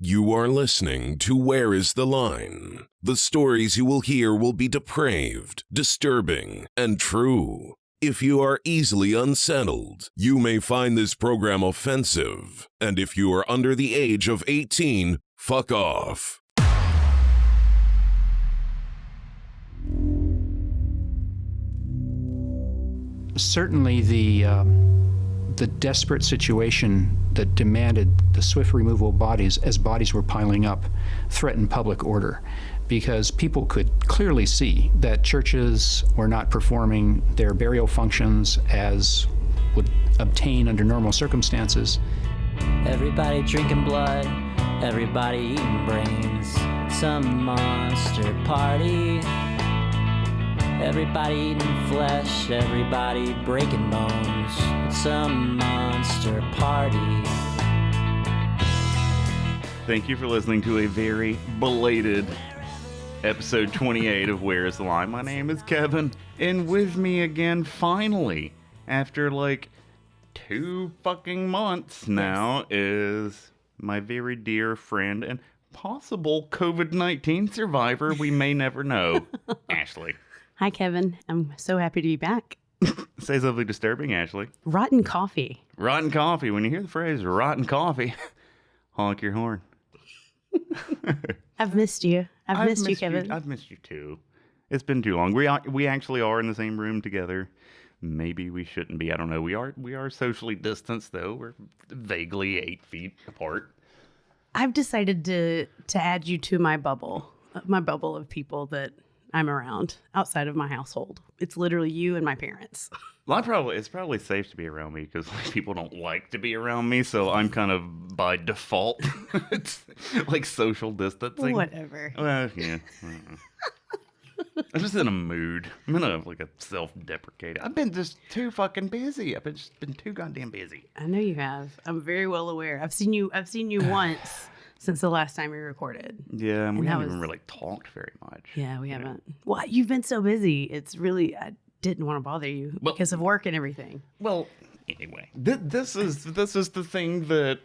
You are listening to Where is the Line? The stories you will hear will be depraved, disturbing, and true. If you are easily unsettled, you may find this program offensive. And if you are under the age of 18, fuck off. Certainly the desperate situation that demanded the swift removal of bodies as bodies were piling up threatened public order, because people could clearly see that churches were not performing their burial functions as would obtain under normal circumstances. Everybody drinking blood, everybody eating brains, some monster party. Everybody eating flesh, everybody breaking bones. It's some monster party. Thank you for listening to a very belated episode 28 of Where is the Line? My name is Kevin, and with me again, finally, after like 2 fucking months now, is my very dear friend and possible COVID-19 survivor we may never know, Ashley. Hi, Kevin. I'm so happy to be back. Say something disturbing, Ashley. Rotten coffee. Rotten coffee. When you hear the phrase rotten coffee, honk your horn. I've missed you. I've missed you, Kevin. I've missed you too. It's been too long. We actually are in the same room together. Maybe we shouldn't be. I don't know. We are socially distanced though. We're vaguely 8 feet apart. I've decided to add you to my bubble of people that I'm around outside of my household. It's literally you and my parents. Well, it's probably safe to be around me because people don't like to be around me, so I'm kind of by default. It's like social distancing. Whatever. Well, yeah. I'm just in a mood. I'm in a self-deprecating. I've been just too fucking busy. I've just been too goddamn busy. I know you have. I'm very well aware. I've seen you once since the last time we recorded. Yeah, and we haven't even really talked very much. Yeah, we haven't. Well, you've been so busy. It's really, I didn't want to bother you because of work and everything. Well, anyway, this is the thing that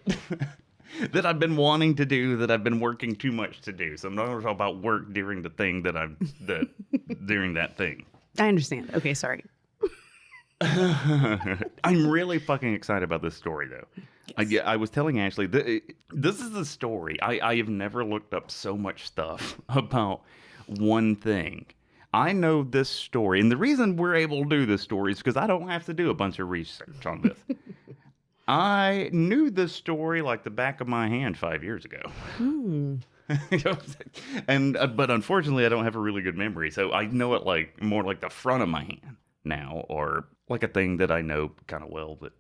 that I've been wanting to do, that I've been working too much to do. So I'm not going to talk about work during the thing during that thing. I understand. Okay, sorry. I'm really fucking excited about this story, though. Yes. I was telling Ashley, this is the story. I have never looked up so much stuff about one thing. I know this story, and the reason we're able to do this story is because I don't have to do a bunch of research on this. I knew this story like the back of my hand 5 years ago. But unfortunately, I don't have a really good memory, so I know it like more like the front of my hand now, or like a thing that I know kind of well that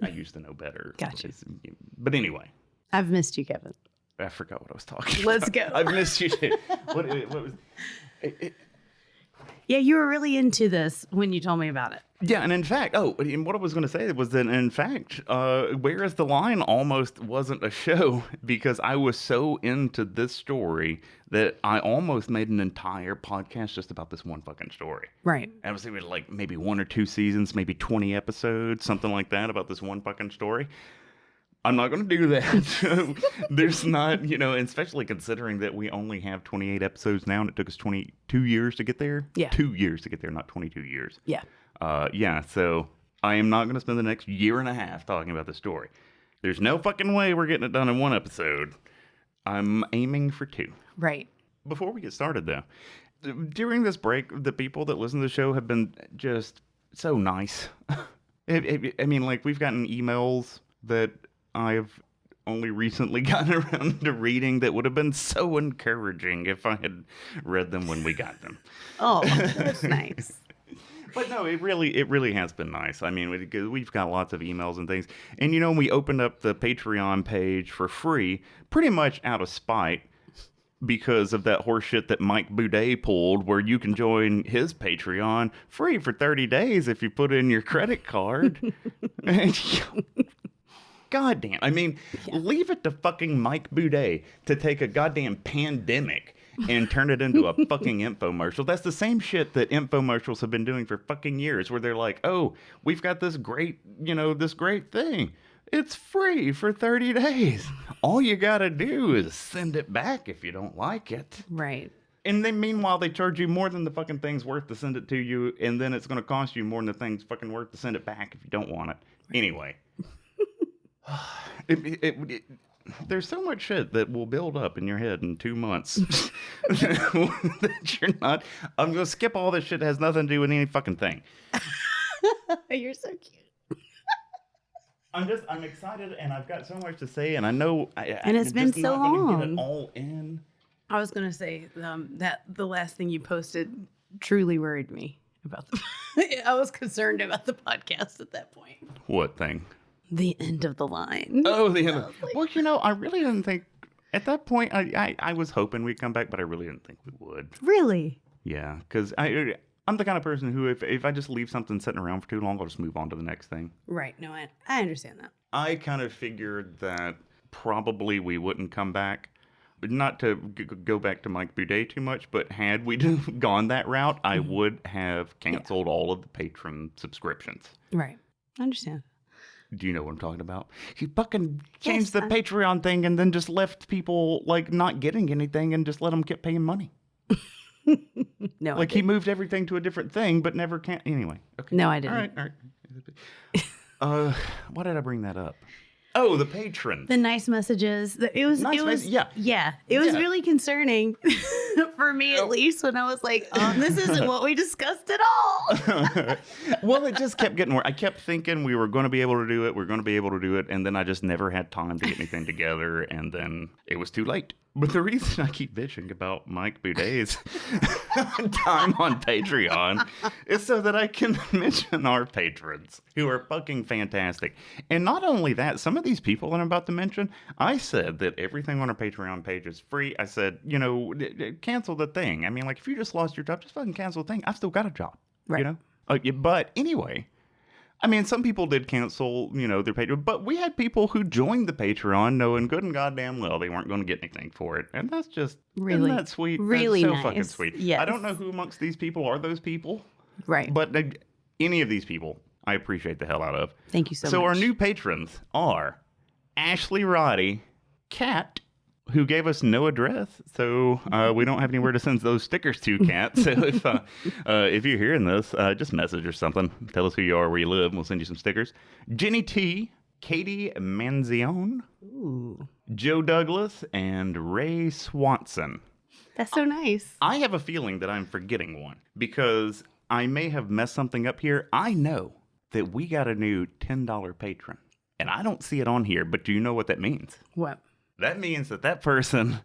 I used to know better. Gotcha. But anyway. I've missed you, Kevin. I forgot what I was talking Let's about. go. I've missed you too. What was it? Yeah, you were really into this when you told me about it. Yeah, and in fact, and what I was going to say was that, in fact, Where is the Line almost wasn't a show because I was so into this story that I almost made an entire podcast just about this one fucking story. Right. And I was thinking like maybe 1 or 2 seasons, maybe 20 episodes, something like that about this one fucking story. I'm not going to do that. There's not, and especially considering that we only have 28 episodes now and it took us 22 years to get there. Yeah. 2 years to get there, not 22 years. Yeah. So I am not going to spend the next year and a half talking about the story. There's no fucking way we're getting it done in 1 episode. I'm aiming for 2. Right. Before we get started, though, during this break, the people that listen to the show have been just so nice. I mean, like, we've gotten emails that I've only recently gotten around to reading that would have been so encouraging if I had read them when we got them. Oh, that's nice. But no, it really has been nice. I mean, we've got lots of emails and things. And, we opened up the Patreon page for free, pretty much out of spite, because of that horseshit that Mike Boudet pulled, where you can join his Patreon free for 30 days if you put in your credit card. Goddamn. I mean, leave it to fucking Mike Boudet to take a goddamn pandemic and turn it into a fucking infomercial. That's the same shit that infomercials have been doing for fucking years, where they're like, oh, we've got this great, this great thing. It's free for 30 days. All you got to do is send it back if you don't like it. Right. And then meanwhile, they charge you more than the fucking thing's worth to send it to you, and then it's going to cost you more than the thing's fucking worth to send it back if you don't want it. Anyway. There's so much shit that will build up in your head in 2 months that you're not. I'm going to skip all this shit that has nothing to do with any fucking thing. You're so cute. I'm excited, and I've got so much to say, and I know And it's been so not gonna long. Get it all in. I was going to say that the last thing you posted truly worried me about I was concerned about the podcast at that point. What thing? The end of the line. Oh, the end. Well, I really didn't think at that point. I was hoping we'd come back, but I really didn't think we would. Really? Yeah, because I'm the kind of person who, if I just leave something sitting around for too long, I'll just move on to the next thing. Right. No, I understand that. I kind of figured that probably we wouldn't come back. Not to go back to Mike Boudet too much, but had we gone that route, I would have canceled all of the patron subscriptions. Right. I understand. Do you know what I'm talking about? He fucking changed the Patreon thing and then just left people like not getting anything and just let them keep paying money. No, like he moved everything to a different thing, but never can. Anyway. Okay. No, I didn't. All right. Why did I bring that up? Oh, the patrons. The nice messages. It was yeah. It was really concerning for me, at least, when I was like, this isn't what we discussed at all. Well, it just kept getting worse. I kept thinking we were going to be able to do it. And then I just never had time to get anything together. And then it was too late. But the reason I keep bitching about Mike Boudet's time on Patreon is so that I can mention our patrons, who are fucking fantastic. And not only that, some of these people that I'm about to mention, I said that everything on our Patreon page is free. I said, cancel the thing. I mean, like, if you just lost your job, just fucking cancel the thing. I've still got a job, right. But anyway... I mean, some people did cancel, their Patreon, but we had people who joined the Patreon knowing good and goddamn well they weren't going to get anything for it. And that's just, really, isn't that sweet? Really that's so nice. Fucking sweet. Yes. I don't know who amongst these people are those people. Right. But any of these people, I appreciate the hell out of. Thank you so much. So our new patrons are Ashley Roddy, Kat, who gave us no address, so we don't have anywhere to send those stickers to, Kat. So if you're hearing this, just message or something. Tell us who you are, where you live, and we'll send you some stickers. Jenny T, Katie Manzione, Joe Douglas, and Ray Swanson. That's so nice. I have a feeling that I'm forgetting one, because I may have messed something up here. I know that we got a new $10 patron, and I don't see it on here, but do you know what that means? What? That means that person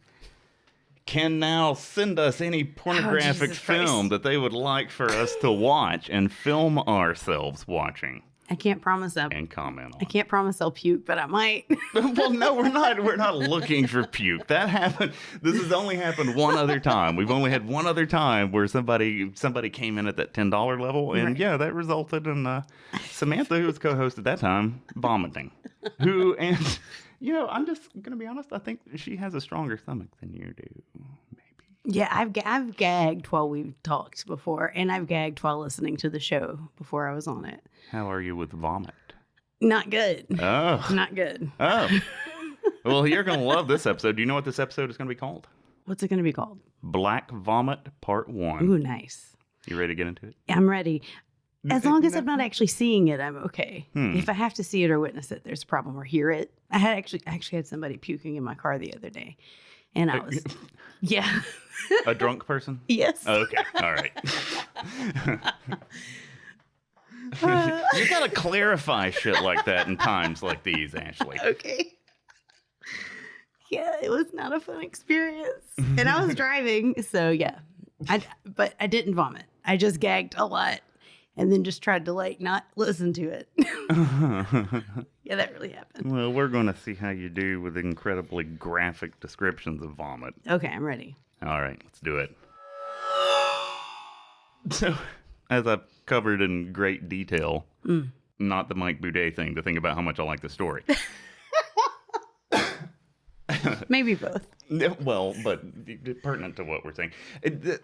can now send us any pornographic film that they would like for us to watch and film ourselves watching. I can't promise that. And comment on. I can't promise I'll puke, but I might. Well, no, we're not. We're not looking for puke. That happened. This has only happened one other time. We've only had one other time where somebody came in at that $10 level, and right. yeah, that resulted in Samantha, who was co-host at that time, vomiting. I'm just going to be honest. I think she has a stronger stomach than you do, maybe. Yeah, I've gagged while we've talked before, and I've gagged while listening to the show before I was on it. How are you with vomit? Not good. Oh. Not good. Oh. Well, you're going to love this episode. Do you know what this episode is going to be called? What's it going to be called? Black Vomit Part 1. Ooh, nice. You ready to get into it? I'm ready. As long as I'm not actually seeing it, I'm okay. If I have to see it or witness it, there's a problem, or hear it. I actually had somebody puking in my car the other day, and I was, yeah. A drunk person? Yes. Okay. All right. You got to clarify shit like that in times like these, Ashley. Okay. Yeah, it was not a fun experience, and I was driving, so yeah. But I didn't vomit. I just gagged a lot. And then just tried to not listen to it. Yeah, that really happened. Well, we're going to see how you do with incredibly graphic descriptions of vomit. Okay, I'm ready. All right, let's do it. So, as I've covered in great detail, not the Mike Boudet thing, to think about how much I like the story. Maybe both. Well, but pertinent to what we're saying.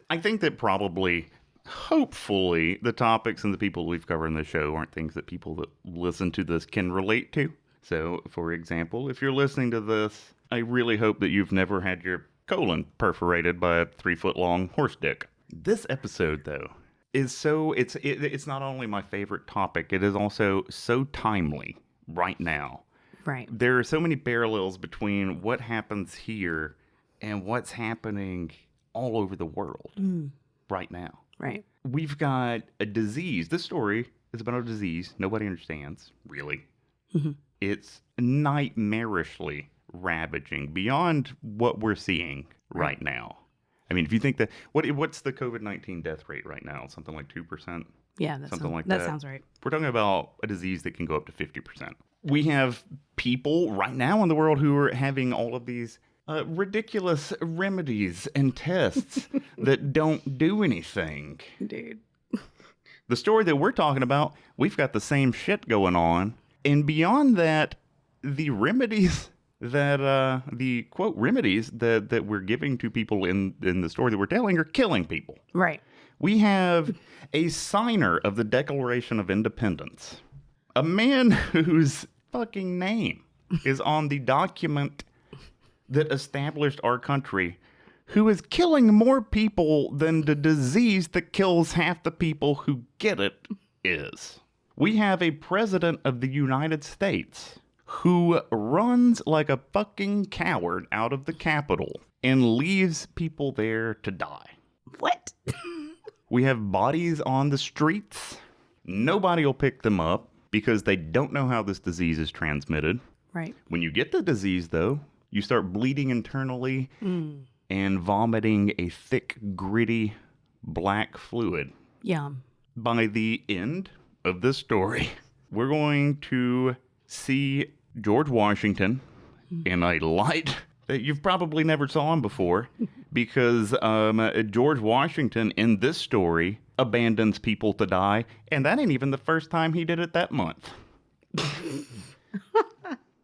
I think that probably... Hopefully, the topics and the people we've covered in the show aren't things that people that listen to this can relate to. So, for example, if you're listening to this, I really hope that you've never had your colon perforated by a 3-foot-long horse dick. This episode, though, is it's not only my favorite topic, it is also so timely right now. Right. There are so many parallels between what happens here and what's happening all over the world right now. Right. We've got a disease. This story is about a disease nobody understands, really. Mm-hmm. It's nightmarishly ravaging beyond what we're seeing right now. I mean, if you think that, what's the COVID-19 death rate right now? Something like 2%? Yeah, that sounds right. We're talking about a disease that can go up to 50%. We have people right now in the world who are having all of these ridiculous remedies and tests that don't do anything. Dude. The story that we're talking about, we've got the same shit going on. And beyond that, the remedies that, the quote remedies that we're giving to people in the story that we're telling are killing people. Right. We have a signer of the Declaration of Independence, a man whose fucking name is on the document that established our country, who is killing more people than the disease that kills half the people who get it is. We have a president of the United States who runs like a fucking coward out of the Capitol and leaves people there to die. What? We have bodies on the streets. Nobody will pick them up because they don't know how this disease is transmitted. Right. When you get the disease, though, you start bleeding internally and vomiting a thick, gritty, black fluid. Yum. By the end of this story, we're going to see George Washington in a light that you've probably never saw him before, because George Washington in this story abandons people to die, and that ain't even the first time he did it that month.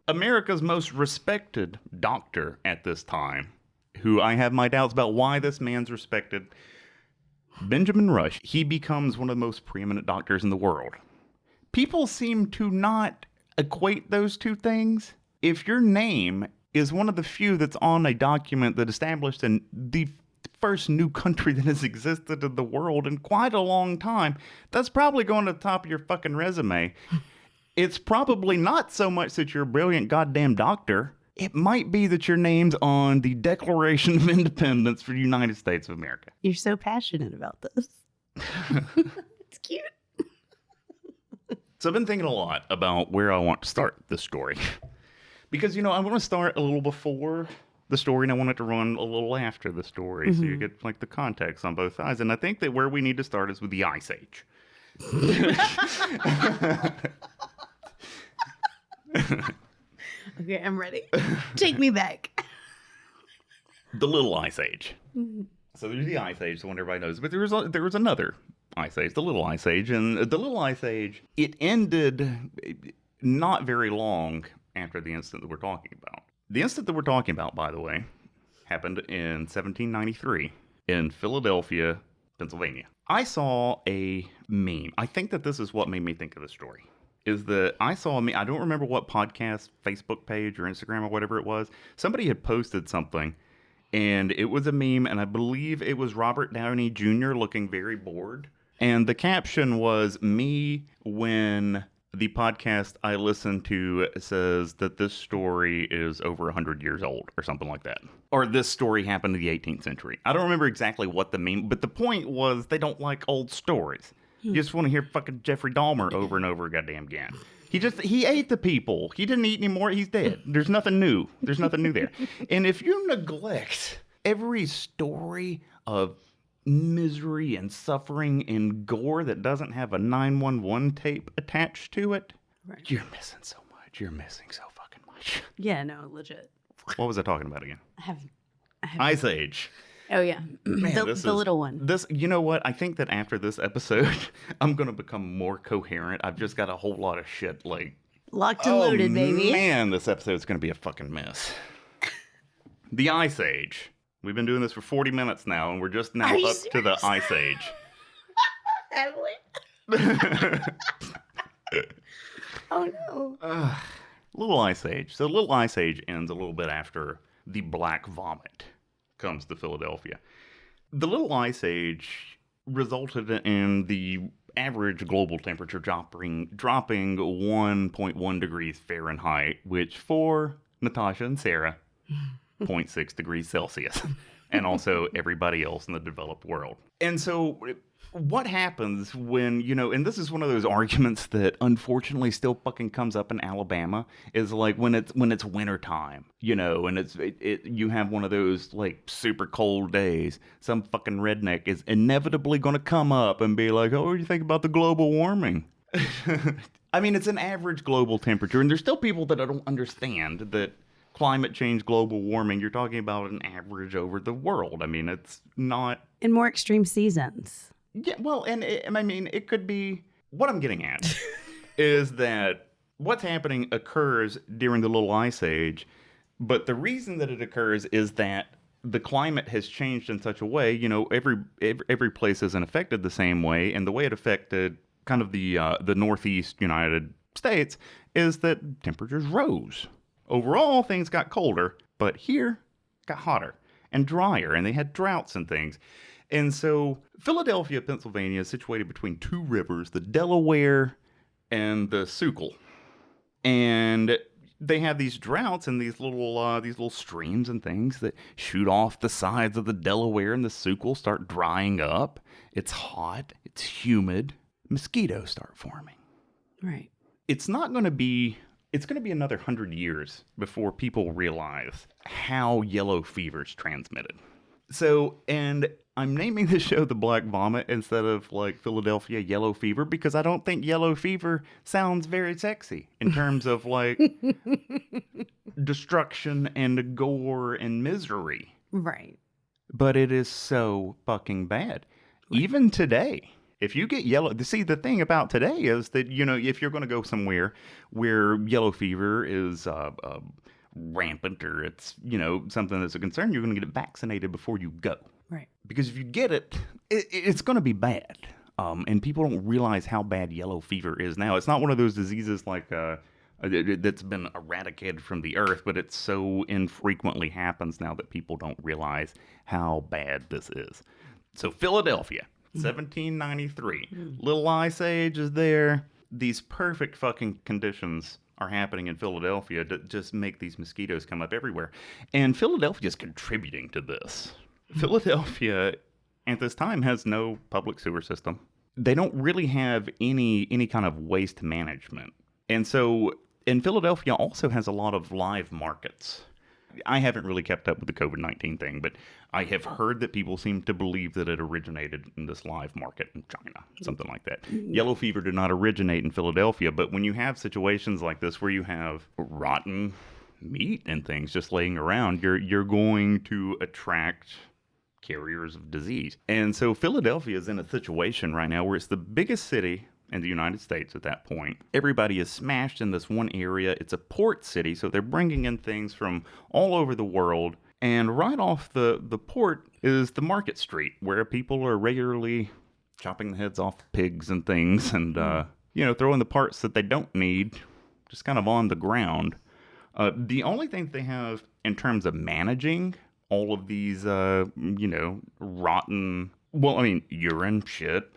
America's most respected doctor at this time, who I have my doubts about why this man's respected, Benjamin Rush, he becomes one of the most preeminent doctors in the world. People seem to not equate those two things. If your name is one of the few that's on a document that established in the first new country that has existed in the world in quite a long time, that's probably going to the top of your fucking resume. It's probably not so much that you're a brilliant goddamn doctor. It might be that your name's on the Declaration of Independence for the United States of America. You're so passionate about this. It's cute. So I've been thinking a lot about where I want to start this story. Because, I want to start a little before the story, and I want it to run a little after the story, so you get, the context on both sides. And I think that where we need to start is with the Ice Age. Okay, I'm ready. Take me back. The Little Ice Age. So there's the Ice Age, the one everybody knows. But there was another Ice Age, the Little Ice Age. And the Little Ice Age, it ended not very long after the incident that we're talking about. The incident that we're talking about, by the way, happened in 1793 in Philadelphia, Pennsylvania. I saw a meme. I think that this is what made me think of the story. Is that I saw a meme. I don't remember what podcast, Facebook page, or Instagram, or whatever it was. Somebody had posted something, and it was a meme, and I believe it was Robert Downey Jr. looking very bored. And the caption was, "Me when the podcast I listen to says that this story is over 100 years old," or something like that. Or this story happened in the 18th century. I don't remember exactly what the meme, but the point was they don't like old stories. You just want to hear fucking Jeffrey Dahmer over and over goddamn again. He ate the people. He didn't eat anymore. He's dead. There's nothing new. There's nothing new there. And if you neglect every story of misery and suffering and gore that doesn't have a 911 tape attached to it, you're missing so much. You're missing so fucking much. Yeah, no, legit. What was I talking about again? I have Ice Age. Oh, yeah. Man, the little one. You know what? I think that after this episode, I'm going to become more coherent. I've just got a whole lot of shit locked and loaded, baby. Man, this episode's going to be a fucking mess. The Ice Age. We've been doing this for 40 minutes now, and we're just now up to the Ice Age. Have we? Oh, no. Little Ice Age. So Little Ice Age ends a little bit after the Black Vomit comes to Philadelphia. The Little Ice Age resulted in the average global temperature dropping 1.1 degrees Fahrenheit, which for Natasha and Sarah, 0.6 degrees Celsius, and also everybody else in the developed world. And so what happens when, and this is one of those arguments that unfortunately still fucking comes up in Alabama, is like when it's wintertime, and you have one of those like super cold days, some fucking redneck is inevitably going to come up and be like, oh, what do you think about the global warming? I mean, it's an average global temperature, and there's still people that don't understand that climate change, global warming, you're talking about an average over the world. I mean, it's not... In more extreme seasons. Yeah, well, and it could be... What I'm getting at is that what's happening occurs during the Little Ice Age, but the reason that it occurs is that the climate has changed in such a way, every place isn't affected the same way, and the way it affected kind of the Northeast United States is that temperatures rose. Overall, things got colder, but here got hotter and drier, and they had droughts and things. And so Philadelphia, Pennsylvania is situated between two rivers, the Delaware and the Schuylkill. And they have these droughts and these little streams and things that shoot off the sides of the Delaware, and the Schuylkill start drying up. It's hot, it's humid, mosquitoes start forming. Right. It's going to be another 100 years before people realize how yellow fever is transmitted. So, and I'm naming this show The Black Vomit instead of like Philadelphia Yellow Fever because I don't think yellow fever sounds very sexy in terms of like destruction and gore and misery. Right. But it is so fucking bad. Even today. If you get yellow, see, the thing about today is that, if you're going to go somewhere where yellow fever is rampant or it's, something that's a concern, you're going to get it vaccinated before you go. Right. Because if you get it, it's going to be bad. And people don't realize how bad yellow fever is now. It's not one of those diseases like that's been eradicated from the earth, but it so infrequently happens now that people don't realize how bad this is. So Philadelphia. 1793. Little Ice Age is there. These perfect fucking conditions are happening in Philadelphia to just make these mosquitoes come up everywhere. And Philadelphia is contributing to this. Philadelphia at this time has no public sewer system. They don't really have any kind of waste management. And so, and Philadelphia also has a lot of live markets. I haven't really kept up with the COVID-19 thing, but I have heard that people seem to believe that it originated in this live market in China, something like that. Yellow fever did not originate in Philadelphia, but when you have situations like this where you have rotten meat and things just laying around, you're going to attract carriers of disease. And so Philadelphia is in a situation right now where it's the biggest city in the United States at that point. Everybody is smashed in this one area. It's a port city, so they're bringing in things from all over the world. And right off the port is the market street, where people are regularly chopping the heads off pigs and things and, throwing the parts that they don't need just kind of on the ground. The only thing they have in terms of managing all of these, rotten, urine, shit.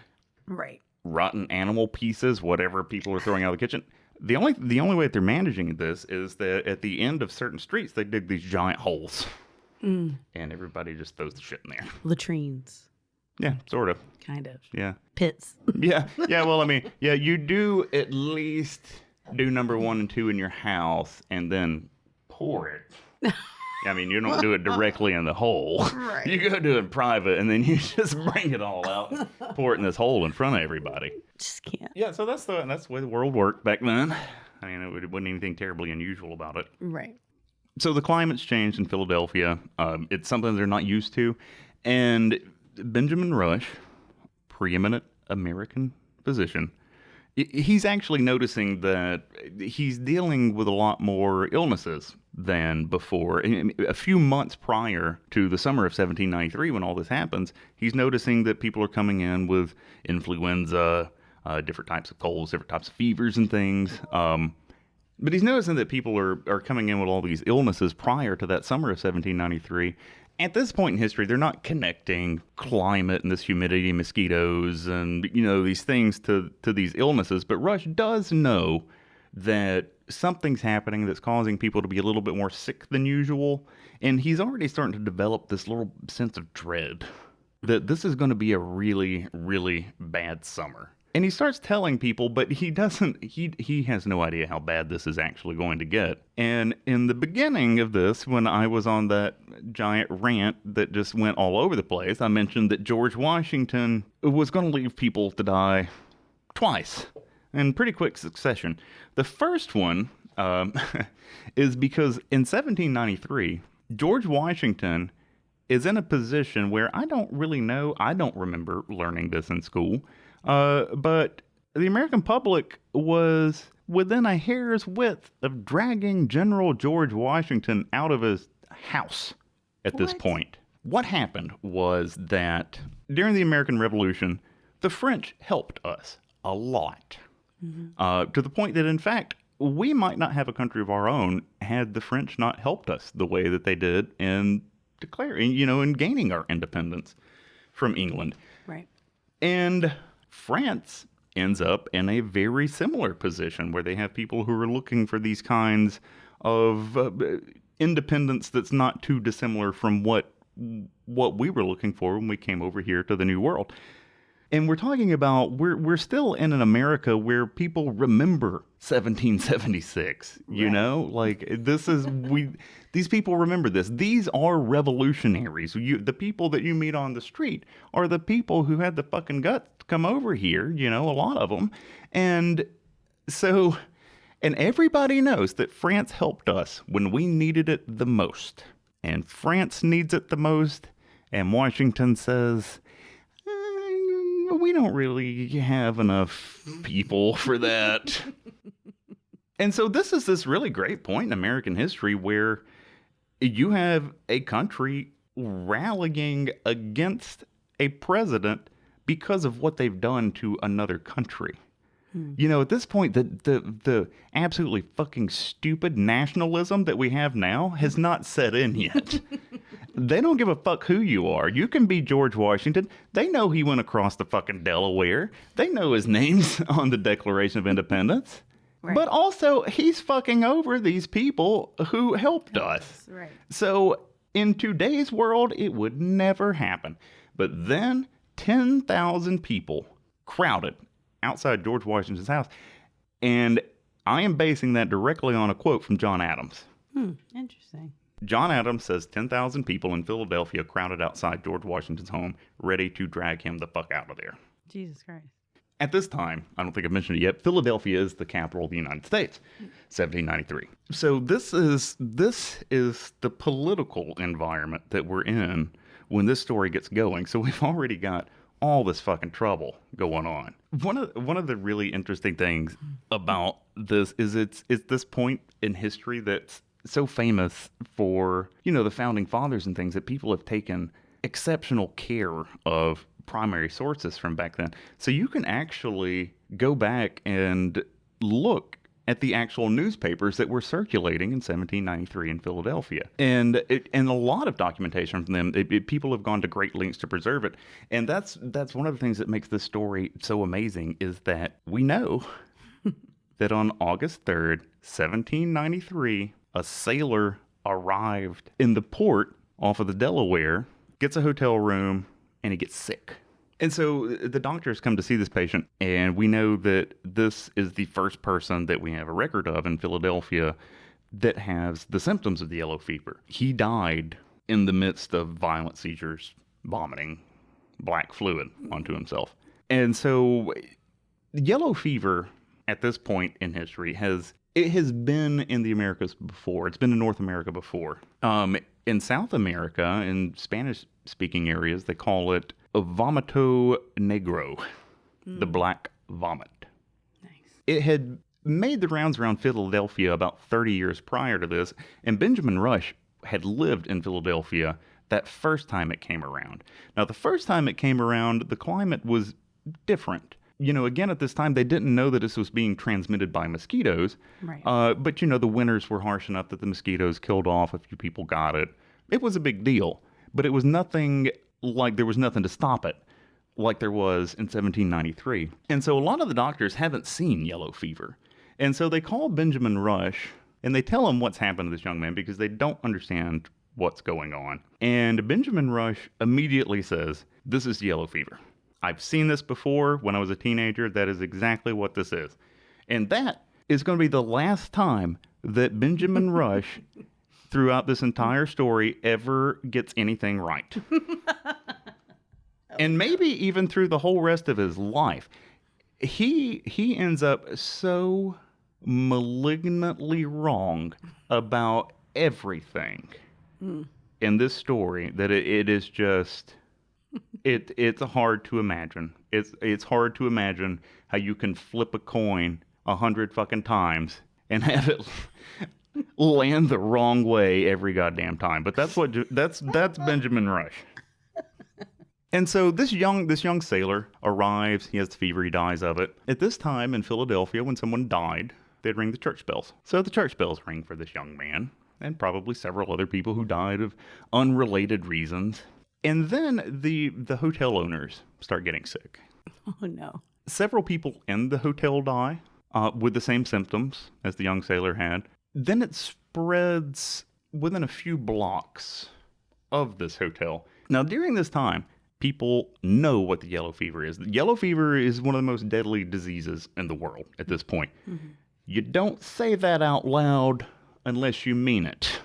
Right. Rotten animal pieces, whatever people are throwing out of the kitchen. The only way that they're managing this is that at the end of certain streets, they dig these giant holes. And everybody just throws the shit in there. Latrines. Yeah, sort of. Kind of. Yeah. Pits. Yeah. Well, you do at least do number 1 and 2 in your house and then pour it. You don't do it directly in the hole. Right. You go do it private, and then you just bring it all out and pour it in this hole in front of everybody. Just can't. Yeah, so that's the way the world worked back then. It wasn't anything terribly unusual about it. Right. So the climate's changed in Philadelphia. It's something they're not used to. And Benjamin Rush, preeminent American physician, he's actually noticing that he's dealing with a lot more illnesses than before. A few months prior to the summer of 1793, when all this happens, he's noticing that people are coming in with influenza, different types of colds, different types of fevers and things. But he's noticing that people are coming in with all these illnesses prior to that summer of 1793. At this point in history, they're not connecting climate and this humidity, mosquitoes, and, these things to these illnesses. But Rush does know that something's happening that's causing people to be a little bit more sick than usual. And he's already starting to develop this little sense of dread that this is going to be a really, really bad summer. And he starts telling people, but he has no idea how bad this is actually going to get. And in the beginning of this, when I was on that giant rant that just went all over the place, I mentioned that George Washington was going to leave people to die twice in pretty quick succession. The first one is because in 1793, George Washington is in a position where I don't remember learning this in school, but the American public was within a hair's width of dragging General George Washington out of his house at this point. What happened was that during the American Revolution, the French helped us a lot, to the point that, in fact, we might not have a country of our own had the French not helped us the way that they did in declaring, in gaining our independence from England. Right. And France ends up in a very similar position where they have people who are looking for these kinds of independence that's not too dissimilar from what we were looking for when we came over here to the New World. And we're talking about, we're still in an America where people remember 1776, these people remember this. These are revolutionaries. The people that you meet on the street are the people who had the fucking guts to come over here, a lot of them. And so, and everybody knows that France helped us when we needed it the most. And France needs it the most. And Washington says, we don't really have enough people for that. And so this is this really great point in American history where you have a country rallying against a president because of what they've done to another country. At this point, the absolutely fucking stupid nationalism that we have now has not set in yet. They don't give a fuck who you are. You can be George Washington. They know he went across the fucking Delaware. They know his name's on the Declaration of Independence. Right. But also, he's fucking over these people who helped us. Right. So, in today's world, it would never happen. But then, 10,000 people crowded outside George Washington's house. And I am basing that directly on a quote from John Adams. Interesting. John Adams says 10,000 people in Philadelphia crowded outside George Washington's home, ready to drag him the fuck out of there. Jesus Christ. At this time, I don't think I've mentioned it yet, Philadelphia is the capital of the United States, 1793. So this is the political environment that we're in when this story gets going. So we've already got all this fucking trouble going on. One of the really interesting things about this is it's this point in history that's so famous for, the founding fathers and things that people have taken exceptional care of primary sources from back then. So you can actually go back and look at the actual newspapers that were circulating in 1793 in Philadelphia. And a lot of documentation from them, people have gone to great lengths to preserve it. And that's one of the things that makes this story so amazing is that we know that on August 3rd, 1793, a sailor arrived in the port off of the Delaware, gets a hotel room, and he gets sick. And so the doctors come to see this patient, and we know that this is the first person that we have a record of in Philadelphia that has the symptoms of the yellow fever. He died in the midst of violent seizures, vomiting black fluid onto himself. And so yellow fever at this point in history has been in the Americas before. It's been in North America before. In South America, in Spanish-speaking areas, they call it a vomito negro, the black vomit. Nice. It had made the rounds around Philadelphia about 30 years prior to this, and Benjamin Rush had lived in Philadelphia that first time it came around. Now, the first time it came around, the climate was different. again, at this time, they didn't know that this was being transmitted by mosquitoes. Right. But, the winters were harsh enough that the mosquitoes killed off a few people got it. It was a big deal, but it was nothing like there was nothing to stop it, like there was in 1793. And so a lot of the doctors haven't seen yellow fever. And so they call Benjamin Rush, and they tell him what's happened to this young man because they don't understand what's going on. And Benjamin Rush immediately says, "This is yellow fever. I've seen this before when I was a teenager. That is exactly what this is." And that is going to be the last time that Benjamin Rush, throughout this entire story, ever gets anything right. And maybe even through the whole rest of his life. He ends up so malignantly wrong about everything in this story that it is just it's hard to imagine. It's hard to imagine how you can flip a coin 100 fucking times and have it land the wrong way every goddamn time. But that's Benjamin Rush. And so this young sailor arrives. He has the fever. He dies of it. At this time in Philadelphia, when someone died, they'd ring the church bells. So the church bells ring for this young man and probably several other people who died of unrelated reasons. And then the hotel owners start getting sick. Oh, no. Several people in the hotel die with the same symptoms as the young sailor had. Then it spreads within a few blocks of this hotel. Now, during this time, people know what the yellow fever is. The yellow fever is one of the most deadly diseases in the world at this point. Mm-hmm. You don't say that out loud unless you mean it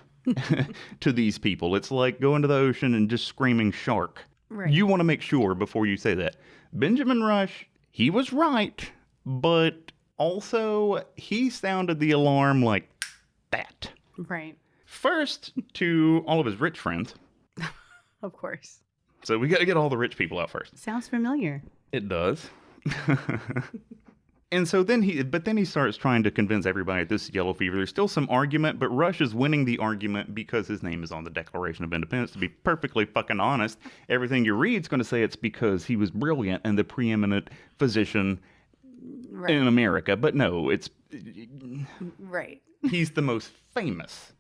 to these people. It's like going to the ocean and just screaming shark. Right. You want to make sure before you say that. Benjamin Rush, he was right, but also he sounded the alarm like that. Right. First, to all of his rich friends. Of course. So we got to get all the rich people out first. Sounds familiar. It does. And so then he starts trying to convince everybody that this is yellow fever. There's still some argument, but Rush is winning the argument because his name is on the Declaration of Independence. To be perfectly fucking honest, everything you read is going to say it's because he was brilliant and the preeminent physician in America. But no, it's... Right. He's the most famous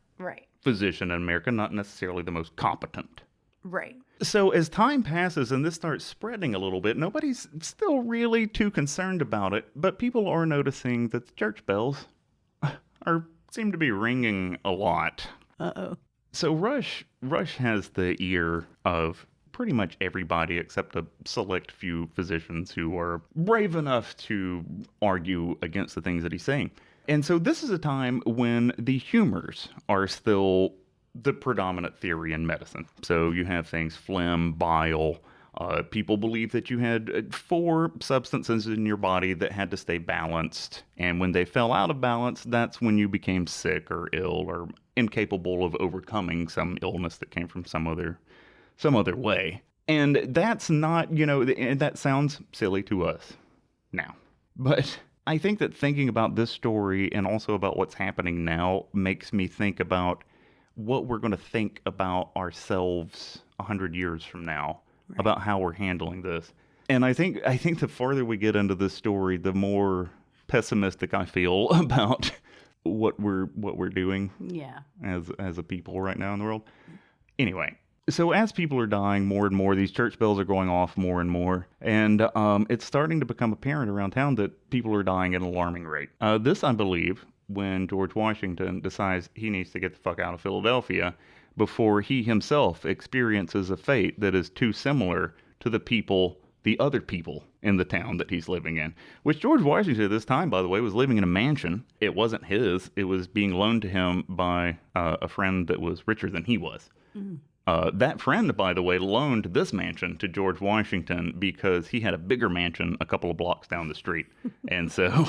physician in America, not necessarily the most competent. Right. So as time passes and this starts spreading a little bit, nobody's still really too concerned about it, but people are noticing that the church bells seem to be ringing a lot. Uh-oh. So Rush has the ear of pretty much everybody except a select few physicians who are brave enough to argue against the things that he's saying. And so this is a time when the humors are still the predominant theory in medicine. So you have things, phlegm, bile. People believe that you had 4 substances in your body that had to stay balanced. And when they fell out of balance, that's when you became sick or ill or incapable of overcoming some illness that came from some other way. And that's not, that sounds silly to us now. But I think that thinking about this story and also about what's happening now makes me think about what we're going to think about ourselves 100 years from now, about how we're handling this. And I think the farther we get into this story, the more pessimistic I feel about what we're doing as a people right now in the world. Anyway, so as people are dying more and more, these church bells are going off more and more, and it's starting to become apparent around town that people are dying at an alarming rate. This, I believe, when George Washington decides he needs to get the fuck out of Philadelphia before he himself experiences a fate that is too similar to the other people in the town that he's living in. Which George Washington at this time, by the way, was living in a mansion. It wasn't his. It was being loaned to him by a friend that was richer than he was. Mm. That friend, by the way, loaned this mansion to George Washington because he had a bigger mansion a couple of blocks down the street. And so...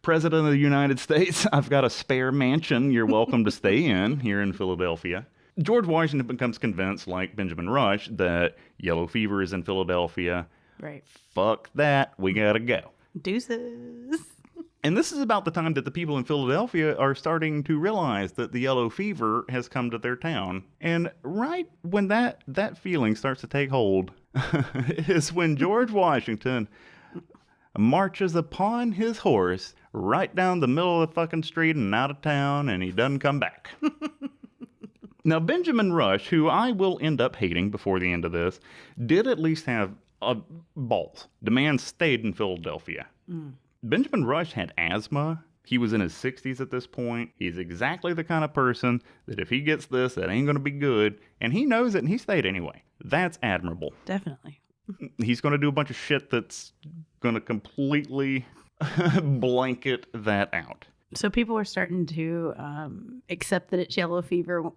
President of the United States, I've got a spare mansion you're welcome to stay in here in Philadelphia. George Washington becomes convinced, like Benjamin Rush, that yellow fever is in Philadelphia. Right. Fuck that. We gotta go. Deuces. And this is about the time that the people in Philadelphia are starting to realize that the yellow fever has come to their town. And right when that feeling starts to take hold is when George Washington marches upon his horse right down the middle of the fucking street and out of town, and he doesn't come back. Now, Benjamin Rush, who I will end up hating before the end of this, did at least have balls. The man stayed in Philadelphia. Benjamin Rush had asthma. He was in his 60s at this point. He's exactly the kind of person that if he gets this, that ain't going to be good. And he knows it, and he stayed anyway. That's admirable. Definitely. He's going to do a bunch of shit that's going to completely blanket that out. So people are starting to accept that it's yellow fever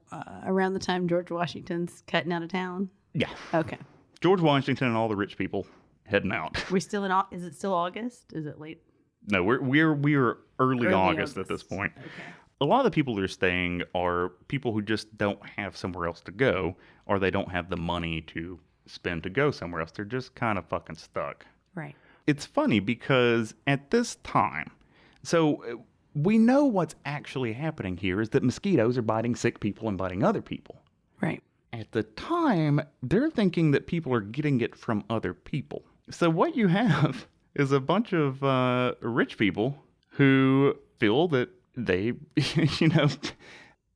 around the time George Washington's cutting out of town? Yeah. Okay. George Washington and all the rich people heading out. We're still is it still August? Is it late? No, we're early August at this point. Okay. A lot of the people that are staying are people who just don't have somewhere else to go, or they don't have the money to spend to go somewhere else. They're just kind of fucking stuck. Right. It's funny because at this time, so we know what's actually happening here is that mosquitoes are biting sick people and biting other people. Right. At the time, they're thinking that people are getting it from other people. So what you have is a bunch of rich people who feel that they,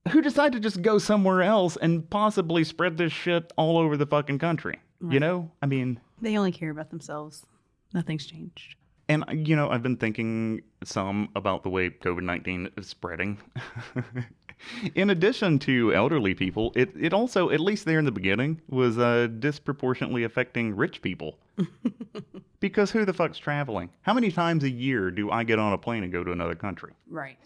who decide to just go somewhere else and possibly spread this shit all over the fucking country. Right. I mean... They only care about themselves. Nothing's changed. And, I've been thinking some about the way COVID-19 is spreading. In addition to elderly people, it also, at least there in the beginning, was disproportionately affecting rich people. Because who the fuck's traveling? How many times a year do I get on a plane and go to another country? Right.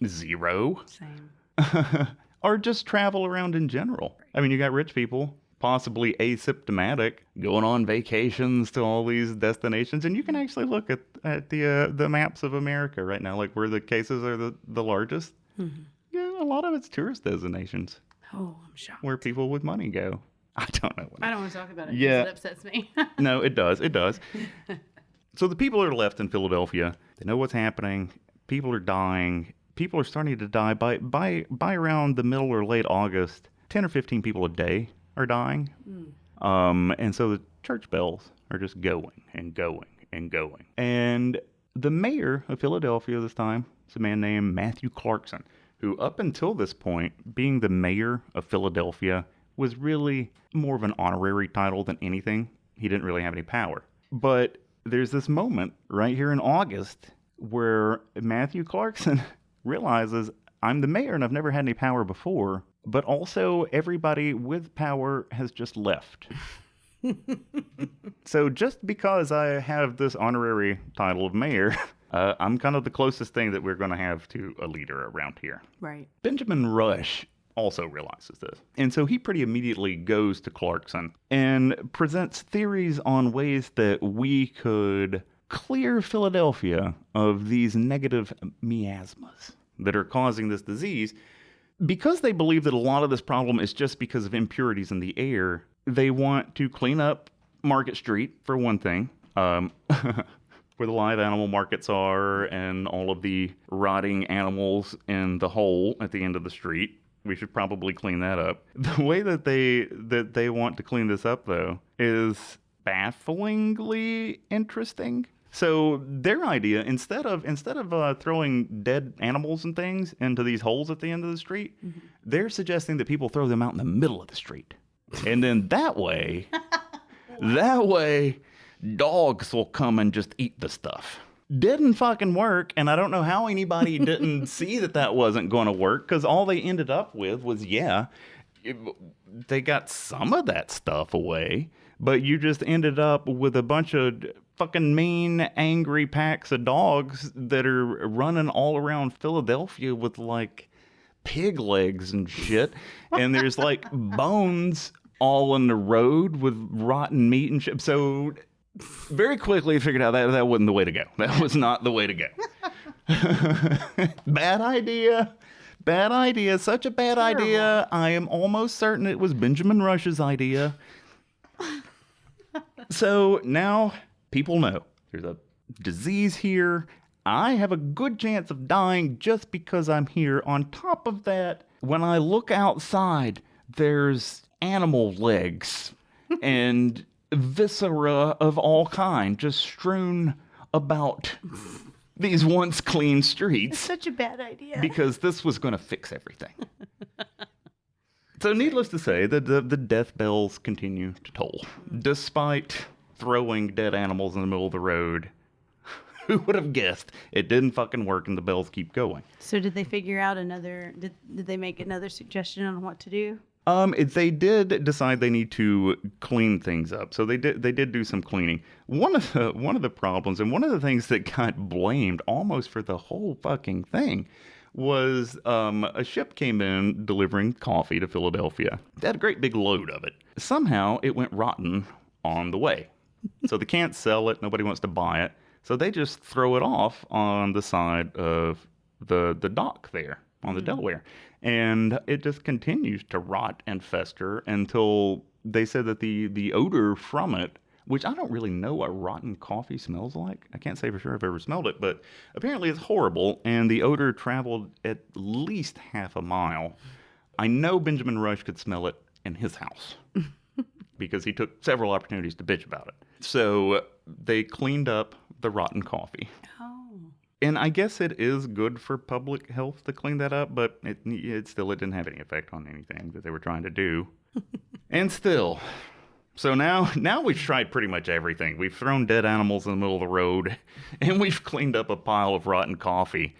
0. Same. Or just travel around in general. I mean, you got rich people, possibly asymptomatic, going on vacations to all these destinations. And you can actually look at the maps of America right now, like where the cases are the largest. Mm-hmm. Yeah, a lot of it's tourist destinations. Oh, I'm shocked. Where people with money go. I don't know. I don't want to talk about it. Yeah. It upsets me. No, it does. It does. So the people are left in Philadelphia. They know what's happening. People are dying. People are starting to die by around the middle or late August. 10 or 15 people a day are dying. And so the church bells are just going and going and going. And the mayor of Philadelphia this time is a man named Matthew Clarkson, who up until this point, being the mayor of Philadelphia, was really more of an honorary title than anything. He didn't really have any power. But there's this moment right here in August where Matthew Clarkson realizes, I'm the mayor and I've never had any power before, but also everybody with power has just left. So just because I have this honorary title of mayor, I'm kind of the closest thing that we're going to have to a leader around here. Right. Benjamin Rush also realizes this. And so he pretty immediately goes to Clarkson and presents theories on ways that we could clear Philadelphia of these negative miasmas that are causing this disease. Because they believe that a lot of this problem is just because of impurities in the air, they want to clean up Market Street, for one thing, where the live animal markets are and all of the rotting animals in the hole at the end of the street. We should probably clean that up. The way that they want to clean this up, though, is bafflingly interesting. So their idea, instead of throwing dead animals and things into these holes at the end of the street, they're suggesting that people throw them out in the middle of the street. And then that way, dogs will come and just eat the stuff. Didn't fucking work, and I don't know how anybody didn't see that wasn't going to work, because all they ended up with was, they got some of that stuff away, but you just ended up with a bunch of fucking mean, angry packs of dogs that are running all around Philadelphia with, like, pig legs and shit, and there's, like, bones all in the road with rotten meat and shit, so... Very quickly figured out that wasn't the way to go. That was not the way to go. Bad idea. Bad idea. Such a bad idea. I am almost certain it was Benjamin Rush's idea. So now people know there's a disease here. I have a good chance of dying just because I'm here. On top of that, when I look outside, there's animal legs and viscera of all kind just strewn about these once clean It's streets such a bad idea. because this was going to fix everything. So needless to say, the death bells continue to toll. Despite throwing dead animals in the middle of the road, who would have guessed it didn't fucking work and the bells keep going? So did they figure out did they make another suggestion on what to do? They did decide they need to clean things up. So they did do some cleaning. One of the problems and one of the things that got blamed almost for the whole fucking thing was a ship came in delivering coffee to Philadelphia. They had a great big load of it. Somehow it went rotten on the way. So they can't sell it. Nobody wants to buy it. So they just throw it off on the side of the dock there on the Delaware. And it just continues to rot and fester until they said that the odor from it, which I don't really know what rotten coffee smells like. I can't say for sure I've ever smelled it, but apparently it's horrible. And the odor traveled at least half a mile. I know Benjamin Rush could smell it in his house because he took several opportunities to bitch about it. So they cleaned up the rotten coffee. Oh. And I guess it is good for public health to clean that up, but it didn't have any effect on anything that they were trying to do. And still, so now we've tried pretty much everything. We've thrown dead animals in the middle of the road, and we've cleaned up a pile of rotten coffee.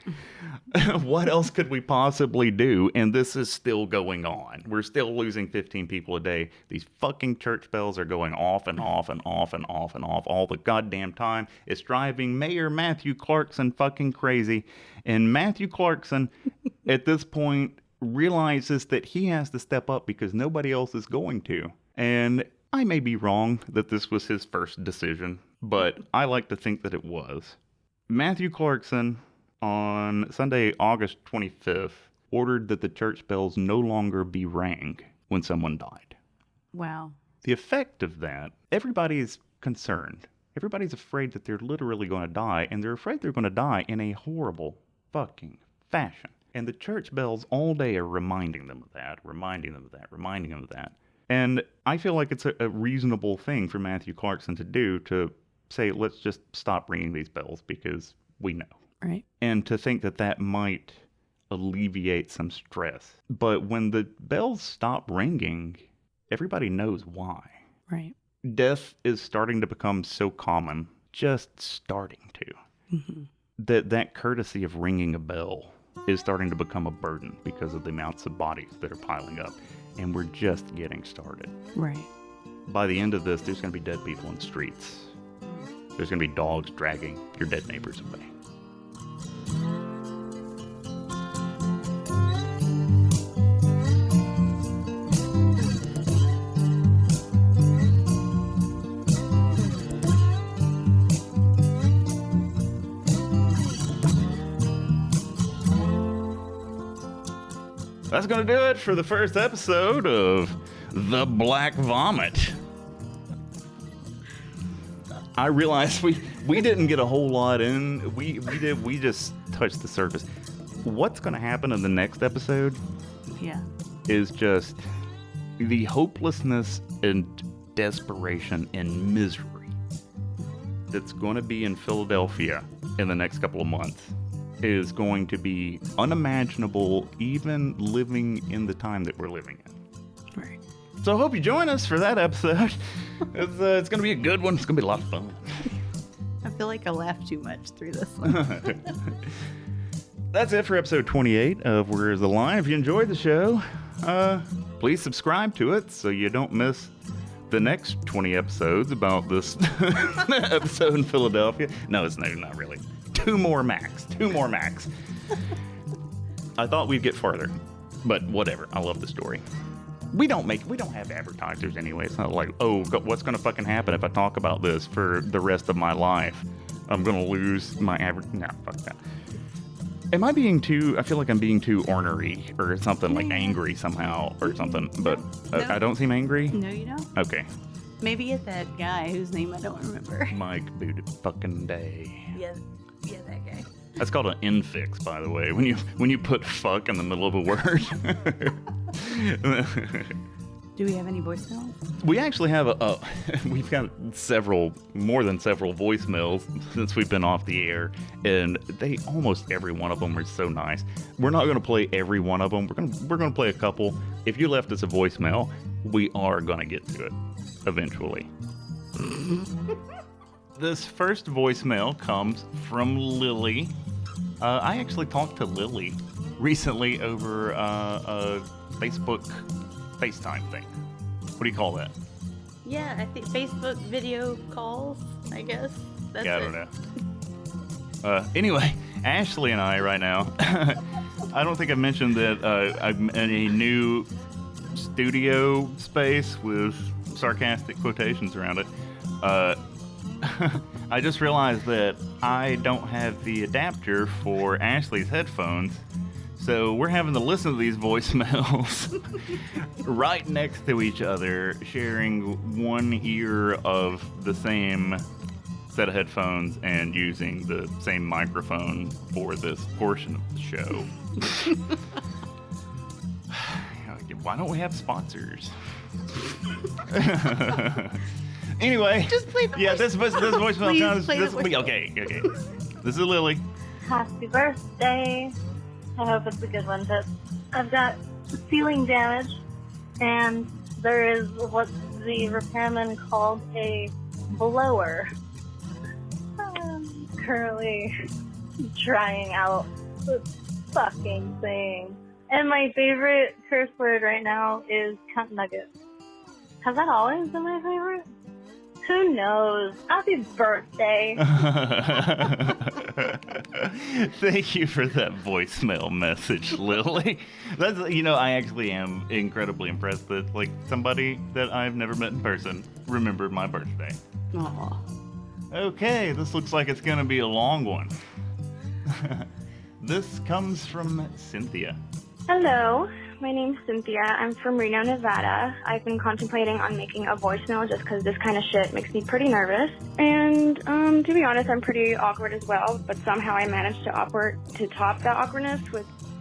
What else could we possibly do? And this is still going on. We're still losing 15 people a day. These fucking church bells are going off and off and off and off and off all the goddamn time. It's driving Mayor Matthew Clarkson fucking crazy. And Matthew Clarkson, at this point, realizes that he has to step up because nobody else is going to. And I may be wrong that this was his first decision, but I like to think that it was. Matthew Clarkson, on Sunday, August 25th, ordered that the church bells no longer be rang when someone died. Wow. The effect of that, everybody's concerned. Everybody's afraid that they're literally going to die, and they're afraid they're going to die in a horrible fucking fashion. And the church bells all day are reminding them of that, reminding them of that, reminding them of that. And I feel like it's a reasonable thing for Matthew Clarkson to do, to say, let's just stop ringing these bells because we know. Right. And to think that that might alleviate some stress. But when the bells stop ringing, everybody knows why. Right. Death is starting to become so common, just starting to, that courtesy of ringing a bell is starting to become a burden because of the amounts of bodies that are piling up. And we're just getting started. Right. By the end of this, there's going to be dead people in the streets. There's going to be dogs dragging your dead neighbors away. That's going to do it for the first episode of The Black Vomit. I realized we didn't get a whole lot in. We just touched the surface. What's going to happen in the next episode is just the hopelessness and desperation and misery that's going to be in Philadelphia in the next couple of months. Is going to be unimaginable, even living in the time that we're living in. Right. So I hope you join us for that episode. It's going to be a good one. It's going to be a lot of fun. I feel like I laughed too much through this one. That's it for episode 28 of Where's the Line. If you enjoyed the show, please subscribe to it so you don't miss the next 20 episodes about this episode in Philadelphia. No, it's not really. Two more max. I thought we'd get farther, but whatever. I love the story. We don't have advertisers anyway. It's not like, oh, what's going to fucking happen if I talk about this for the rest of my life? I'm going to lose my No, fuck that. Am I being too, I feel like I'm being too ornery or something, like angry somehow or something, but No. I don't seem angry? No, you don't. Okay. Maybe it's that guy whose name I don't remember. Mike Booted fucking Day. Yeah, that guy. That's called an infix, by the way. When you put fuck in the middle of a word. Do we have any voicemails? We actually have we've got more than several voicemails since we've been off the air, and almost every one of them are so nice. We're not going to play every one of them. We're going to play a couple. If you left us a voicemail, we are going to get to it eventually. This first voicemail comes from Lily. I actually talked to Lily recently over a Facebook FaceTime thing. What do you call that? Yeah, I think Facebook video calls, I guess. That's I don't know. Anyway, Ashley and I right now, I don't think I mentioned that I'm in a new studio space with sarcastic quotations around it. I just realized that I don't have the adapter for Ashley's headphones. So we're having to listen to these voicemails right next to each other, sharing one ear of the same set of headphones and using the same microphone for this portion of the show. Why don't we have sponsors? Anyway, Just play the this voicemail. Please play the voicemail. Okay. This is Lily. Happy birthday. I hope it's a good one, but I've got ceiling damage, and there is what the repairman called a blower. I'm currently trying out this fucking thing. And my favorite curse word right now is cunt nugget. Has that always been my favorite? Who knows? Happy birthday. Thank you for that voicemail message, Lily. That's, I actually am incredibly impressed that somebody that I've never met in person remembered my birthday. Aw. Okay, this looks like it's gonna be a long one. This comes from Cynthia. Hello, my name's Cynthia. I'm from Reno, Nevada. I've been contemplating on making a voicemail just because this kind of shit makes me pretty nervous. And to be honest, I'm pretty awkward as well, but somehow I managed to top that awkwardness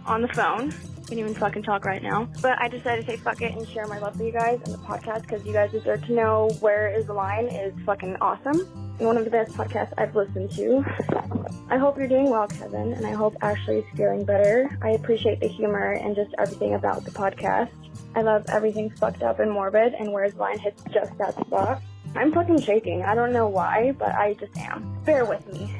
on the phone. I can't even fucking talk right now. But I decided to say fuck it and share my love for you guys and the podcast because you guys deserve to know Where Is the Line is fucking awesome. And one of the best podcasts I've listened to. I hope you're doing well, Kevin, and I hope Ashley's feeling better. I appreciate the humor and just everything about the podcast. I love everything fucked up and morbid, and Where's the Line hits just that spot. I'm fucking shaking. I don't know why, but I just am. Bear with me.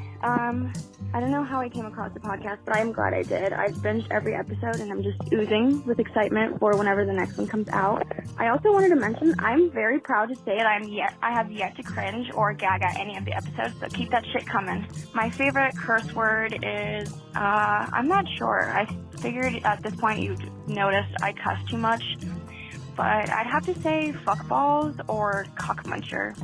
I don't know how I came across the podcast, but I'm glad I did. I've binged every episode, and I'm just oozing with excitement for whenever the next one comes out. I also wanted to mention I'm very proud to say that I have yet to cringe or gag at any of the episodes, so keep that shit coming. My favorite curse word is, I'm not sure. I figured at this point you'd noticed I cuss too much, but I'd have to say fuckballs or cockmuncher.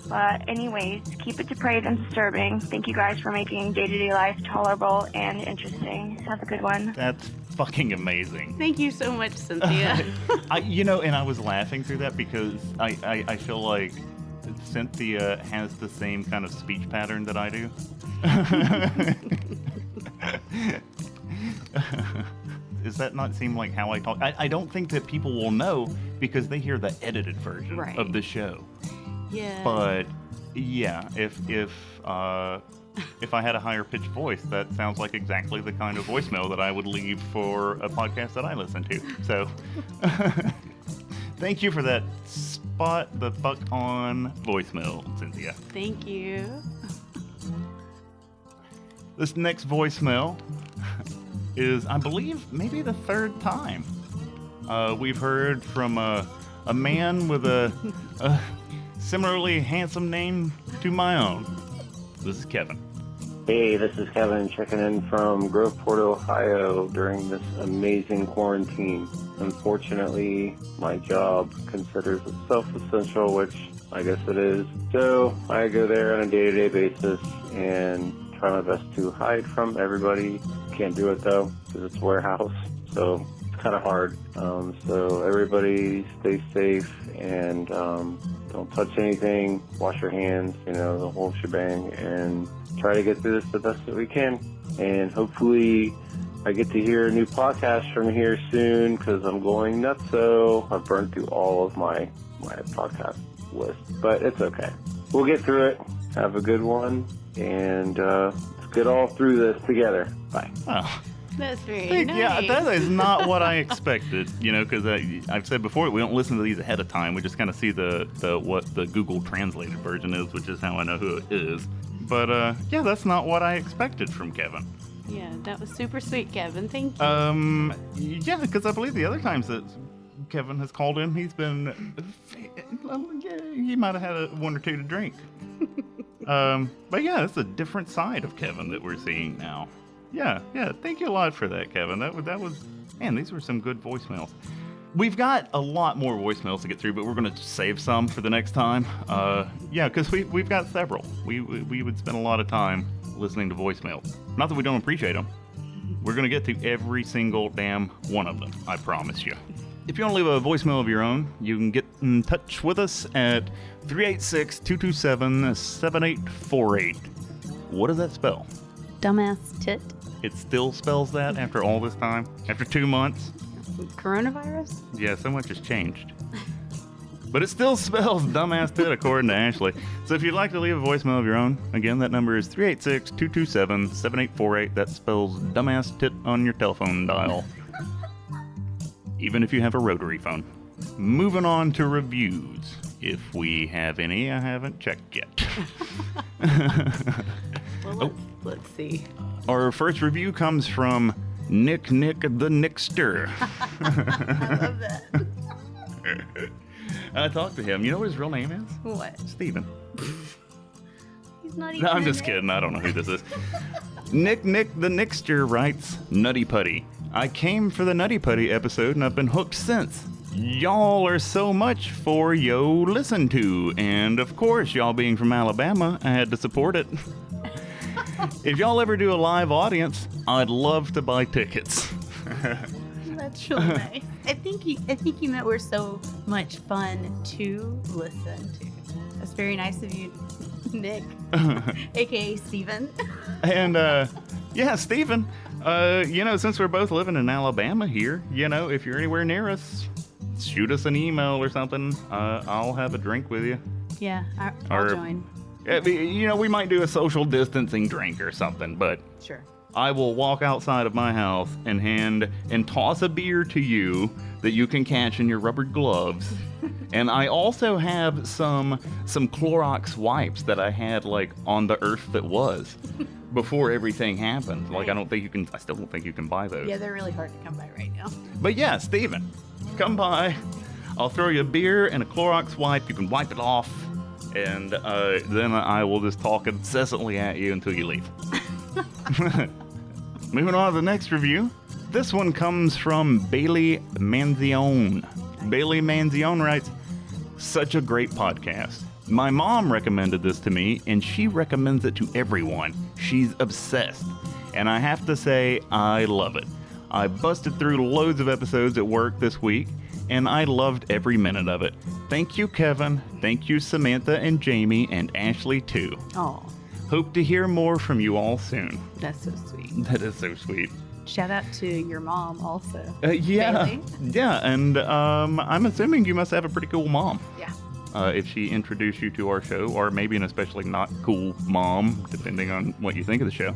But anyways, keep it depraved and disturbing. Thank you guys for making day-to-day life tolerable and interesting. Have a good one. That's fucking amazing. Thank you so much, Cynthia. And I was laughing through that because I feel like Cynthia has the same kind of speech pattern that I do. Does that not seem like how I talk? I don't think that people will know because they hear the edited version of the show. Yeah. But yeah, if I had a higher pitched voice, that sounds like exactly the kind of voicemail that I would leave for a podcast that I listen to. So thank you for that spot the fuck on voicemail, Cynthia. Thank you. This next voicemail is, I believe, maybe the third time we've heard from a man with a similarly handsome name to my own. This is Kevin. Hey, this is Kevin checking in from Groveport, Ohio during this amazing quarantine. Unfortunately, my job considers itself essential, which I guess it is. So I go there on a day-to-day basis and try my best to hide from everybody. Can't do it though, because it's a warehouse. So it's kind of hard. So everybody stay safe and don't touch anything, wash your hands, the whole shebang, and try to get through this the best that we can. And hopefully I get to hear a new podcast from here soon because I'm going nuts. So I've burned through all of my podcast list, but it's okay. We'll get through it. Have a good one, and let's get all through this together. Bye. Oh. That's very nice. Yeah, that is not what I expected, because I've said before, we don't listen to these ahead of time. We just kind of see what the Google translated version is, which is how I know who it is. But, yeah, that's not what I expected from Kevin. Yeah, that was super sweet, Kevin. Thank you. Yeah, because I believe the other times that Kevin has called in, he's been, he might have had one or two to drink. But yeah, it's a different side of Kevin that we're seeing now. Yeah, thank you a lot for that, Kevin. That was, man, these were some good voicemails. We've got a lot more voicemails to get through, but we're going to save some for the next time. Yeah, because we've got several. We would spend a lot of time listening to voicemails. Not that we don't appreciate them. We're going to get to every single damn one of them, I promise you. If you want to leave a voicemail of your own, you can get in touch with us at 386-227-7848. What does that spell? Dumbass tit. It still spells that after all this time? After 2 months? Coronavirus? Yeah, so much has changed. But it still spells dumbass tit according to Ashley. So if you'd like to leave a voicemail of your own, again, that number is 386-227-7848. That spells dumbass tit on your telephone dial. Even if you have a rotary phone. Moving on to reviews. If we have any, I haven't checked yet. Well, let's see. Our first review comes from Nick the Nickster. I love that. I talked to him. You know what his real name is? What? Steven. He's not even No, I'm in just it. kidding. I don't know who this is. Nick the Nickster writes, Nutty Putty. I came for the Nutty Putty episode and I've been hooked since. Y'all are so much for yo listen to. And of course, y'all being from Alabama, I had to support it. If y'all ever do a live audience, I'd love to buy tickets. That's really nice. I think you meant we're so much fun to listen to. That's very nice of you, Nick, aka Steven. And yeah, Steven, since we're both living in Alabama here, if you're anywhere near us, shoot us an email or something. I'll have a drink with you. Yeah, I'll join. We might do a social distancing drink or something, but Sure. I will walk outside of my house and hand and toss a beer to you that you can catch in your rubber gloves. And I also have some Clorox wipes that I had on the earth that was before everything happened. I still don't think you can buy those. Yeah, they're really hard to come by right now. But yeah, Steven, come by. I'll throw you a beer and a Clorox wipe. You can wipe it off. And then I will just talk incessantly at you until you leave. Moving on to the next review. This one comes from Bailey Manzione. Bailey Manzione writes, such a great podcast. My mom recommended this to me, and she recommends it to everyone. She's obsessed. And I have to say, I love it. I busted through loads of episodes at work this week, and I loved every minute of it. Thank you, Kevin. Thank you, Samantha and Jamie, and Ashley, too. Oh, Hope to hear more from you all soon. that's so sweet. That is so sweet. Shout out to your mom also. Yeah. Bailey? Yeah, and I'm assuming you must have a pretty cool mom. Yeah. If she introduced you to our show, or maybe an especially not cool mom, depending on what you think of the show.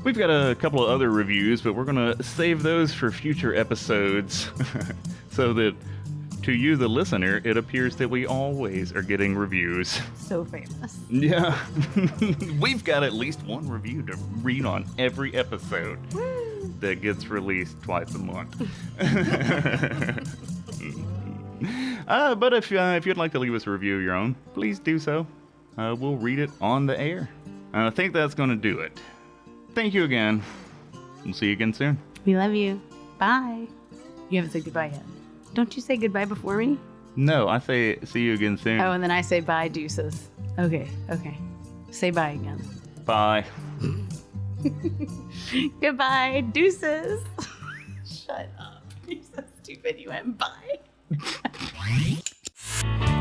We've got a couple of other reviews, but we're going to save those for future episodes so that to you, the listener, it appears that we always are getting reviews. So famous. Yeah. We've got at least one review to read on every episode that gets released twice a month. But if you'd like to leave us a review of your own, please do so. We'll read it on the air. I think that's going to do it. Thank you again. We'll see you again soon. We love you. Bye. You haven't said goodbye yet. Don't you say goodbye before me? No, I say see you again soon. Oh, and then I say bye, deuces. Okay. Say bye again. Bye. Goodbye, deuces. Shut up. You're so stupid. You went bye.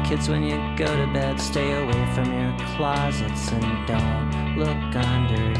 Kids, when you go to bed, stay away from your closets and don't look under